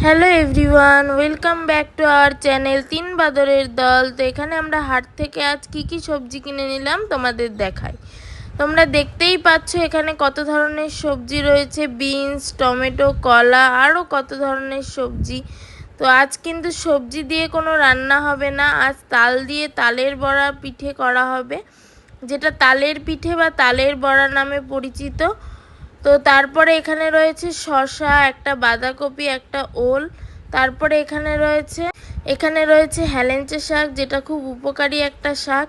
Hello everyone, welcome back to our channel তিন বাদরের দল। তো এখানে আমরা হাট থেকে আজ কি সবজি কিনে নিলাম তোমাদের দেখাই। তোমরা দেখতেই পাচ্ছ এখানে কত ধরনের সবজি রয়েছে, বিনস, টমেটো, কলা, আরও কত ধরনের সবজি। তো আজ কিন্তু সবজি দিয়ে কোনো রান্না হবে না, আজ তাল দিয়ে তালের বড়া পিঠে করা হবে, যেটা তালের পিঠে বা তালের বড়া নামে পরিচিত। তো তারপরে এখানে রয়েছে শসা, একটা বাঁধাকপি, একটা ওল। তারপরে এখানে রয়েছে হেলেঞ্চা শাক, যেটা খুব উপকারী একটা শাক।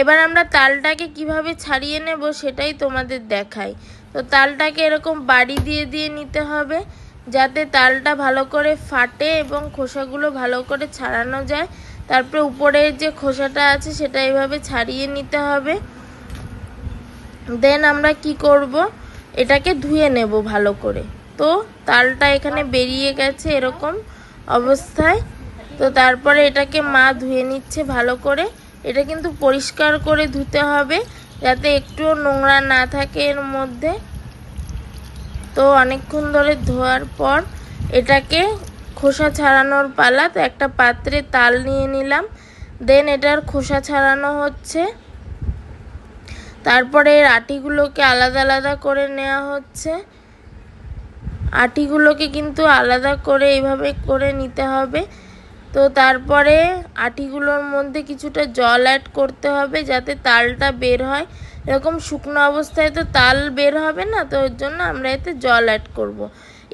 এবার আমরা তালটাকে কিভাবে ছাড়িয়ে নেব সেটাই তোমাদের দেখাই। তো তালটাকে এরকম বাড়ি দিয়ে দিয়ে নিতে হবে, যাতে তালটা ভালো করে ফাটে এবং খোসাগুলো ভালো করে ছাড়ানো যায়। তারপরে উপরের যে খোসাটা আছে সেটা এইভাবে ছাড়িয়ে নিতে হবে। দেন আমরা কি করব, এটাকে ধুয়ে নেব ভালো করে। তো তালটা এখানে বেরিয়ে গেছে এরকম অবস্থায়। তো তারপরে এটাকে মা ধুয়ে নিচ্ছে ভালো করে। এটা কিন্তু পরিষ্কার করে ধুতে হবে, যাতে একটুও নোংরা না থাকে এর মধ্যে। তো অনেকক্ষণ ধরে ধোয়ার পর এটাকে খোসা ছাড়ানোর পালা। তো একটা পাত্রে তাল নিয়ে নিলাম, দেন এটার খোসা ছাড়ানো হচ্ছে। তারপরে এর আটিগুলোকে আলাদা আলাদা করে নেওয়া হচ্ছে। আটিগুলোকে কিন্তু আলাদা করে এইভাবে করে নিতে হবে। তো তারপরে আটিগুলোর মধ্যে কিছুটা জল অ্যাড করতে হবে, যাতে তালটা বের হয়। এরকম শুকনো অবস্থায় তো তাল বের হবে না, তো ওর জন্য আমরা এতে জল অ্যাড করব।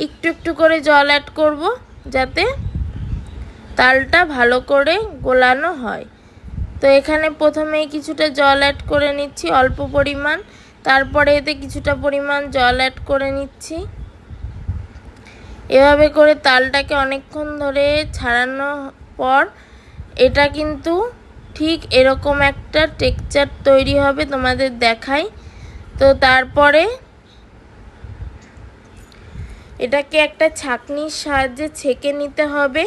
একটু একটু করে জল অ্যাড করব, যাতে তালটা ভালো করে গোলানো হয়। তো এখানে প্রথমেই কিছুটা জল অ্যাড করে নিচ্ছি, অল্প পরিমাণ। তারপরে এতে কিছুটা পরিমাণ জল অ্যাড করে নিচ্ছি। এভাবে করে তালটাকে অনেকক্ষণ ধরে ছাড়ানোর পর এটা কিন্তু ঠিক এরকম একটা টেক্সচার তৈরি হবে, তোমাদের দেখাই। তো তারপরে এটাকে একটা ছাঁকনির সাহায্যে ছেঁকে নিতে হবে।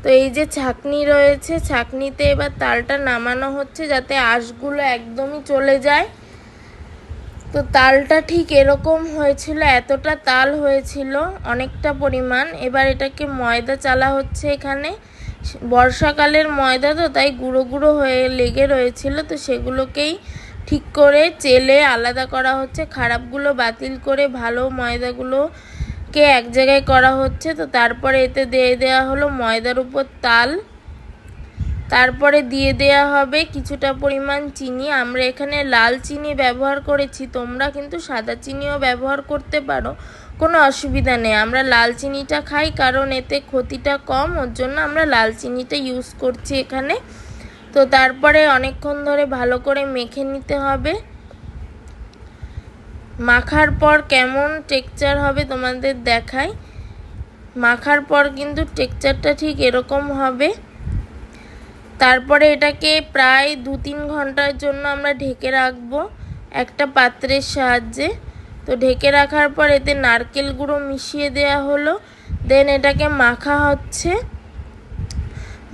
তো এই যে ছাঁকনি রয়েছে, ছাঁকনিতে এবার তালটা নামানো হচ্ছে, যাতে আঁশগুলো একদমই চলে যায়। তো তালটা ঠিক এরকম হয়েছিল, এতটা তাল হয়েছিল, অনেকটা পরিমাণ। এবার এটাকে ময়দা চালা হচ্ছে এখানে। বর্ষাকালের ময়দা তো, তাই গুঁড়ো গুঁড়ো হয়ে লেগে রয়েছিল। তো সেগুলোকেই ঠিক করে চেলে আলাদা করা হচ্ছে, খারাপগুলো বাতিল করে ভালো ময়দাগুলোকে এক জায়গায় করা হচ্ছে। তো তারপরে এতে দিয়ে দেওয়া হলো ময়দার উপর তাল। তারপরে দিয়ে দেওয়া হবে কিছুটা পরিমাণ চিনি। আমরা এখানে লাল চিনি ব্যবহার করেছি, তোমরা কিন্তু সাদা চিনিও ব্যবহার করতে পারো, কোনো অসুবিধা নেই। আমরা লাল চিনিটা খাই কারণ এতে ক্ষতিটা কম, ওর জন্য আমরা লাল চিনিটা ইউজ করছি এখানে। তো তারপরে অনেকক্ষণ ধরে ভালো করে মেখে নিতে হবে। মাখার পর কেমন টেক্সচার হবে তোমাদের দেখাই। মাখার পর কিন্তু টেক্সচারটা ঠিক এরকম হবে। তারপরে এটাকে প্রায় 2-3 ঘন্টার জন্য আমরা ঢেকে রাখবো একটা পাত্রের সাহায্যে। তো ঢেকে রাখার পর এতে নারকেল গুঁড়ো মিশিয়ে দেওয়া হলো, দেন এটাকে মাখা হচ্ছে।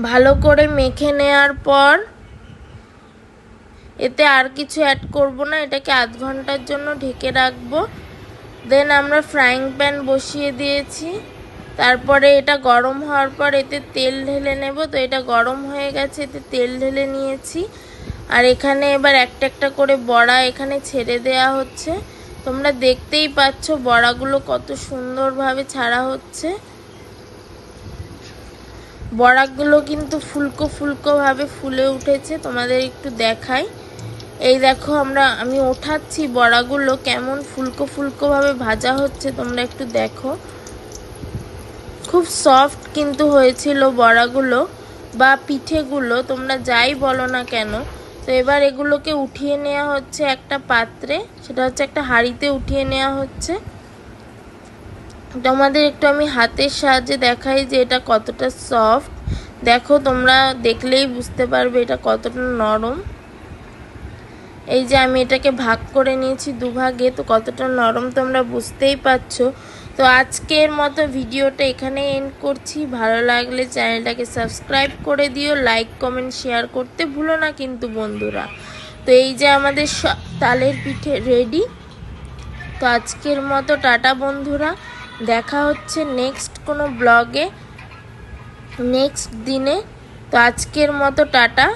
ভালো করে মেখে নেওয়ার পর এতে আর কিছু অ্যাড করব না, এটাকে আধ ঘন্টার জন্য ঢেকে রাখবো। দেন আমরা ফ্রাইং প্যান বসিয়ে দিয়েছি। তারপরে এটা গরম হওয়ার পর এতে তেল ঢেলে নেব। তো এটা গরম হয়ে গেছে, এতে তেল ঢেলে নিয়েছি। আর এখানে এবার একটা একটা করে বড়া এখানে ছেড়ে দেওয়া হচ্ছে। তোমরা দেখতেই পাচ্ছ বড়াগুলো কত সুন্দরভাবে ছাড়া হচ্ছে। বড়াগুলো কিন্তু ফুলকো ফুলকো ভাবে ফুলে উঠেছে, তোমাদের একটু দেখাই। এই দেখো আমি ওঠাচ্ছি বড়াগুলো, কেমন ফুলকো ফুলকো ভাবে ভাজা হচ্ছে, তোমরা একটু দেখো। খুব সফট কিন্তু হয়েছিল বড়াগুলো বা পিঠেগুলো, তোমরা যাই বলো না কেন। তো এবার এগুলোকে উঠিয়ে নেওয়া হচ্ছে একটা পাত্রে, সেটা হচ্ছে একটা হাঁড়িতে উঠিয়ে নেওয়া হচ্ছে। তোমাদের একটু আমি হাতের সাহায্যে দেখাই যে এটা কতটা সফট। দেখো, তোমরা দেখলেই বুঝতে পারবে এটা কতটা নরম। এই যে আমি এটাকে ভাগ করে নিয়েছি দুভাগে, তো কতটা নরম তোমরা বুঝতেই পারছো। তো আজকের মতো ভিডিওটা এখানে এন্ড করছি। ভালো লাগলে চ্যানেলটাকে সাবস্ক্রাইব করে দিও, লাইক কমেন্ট শেয়ার করতে ভুলো না কিন্তু বন্ধুরা। তো এই যে আমাদের তালের পিঠে রেডি। তো আজকের মতো টাটা বন্ধুরা, দেখা হচ্ছে নেক্সট কোনো ব্লগে। নেক্সট দিনে। তো আজকের মতো টাটা।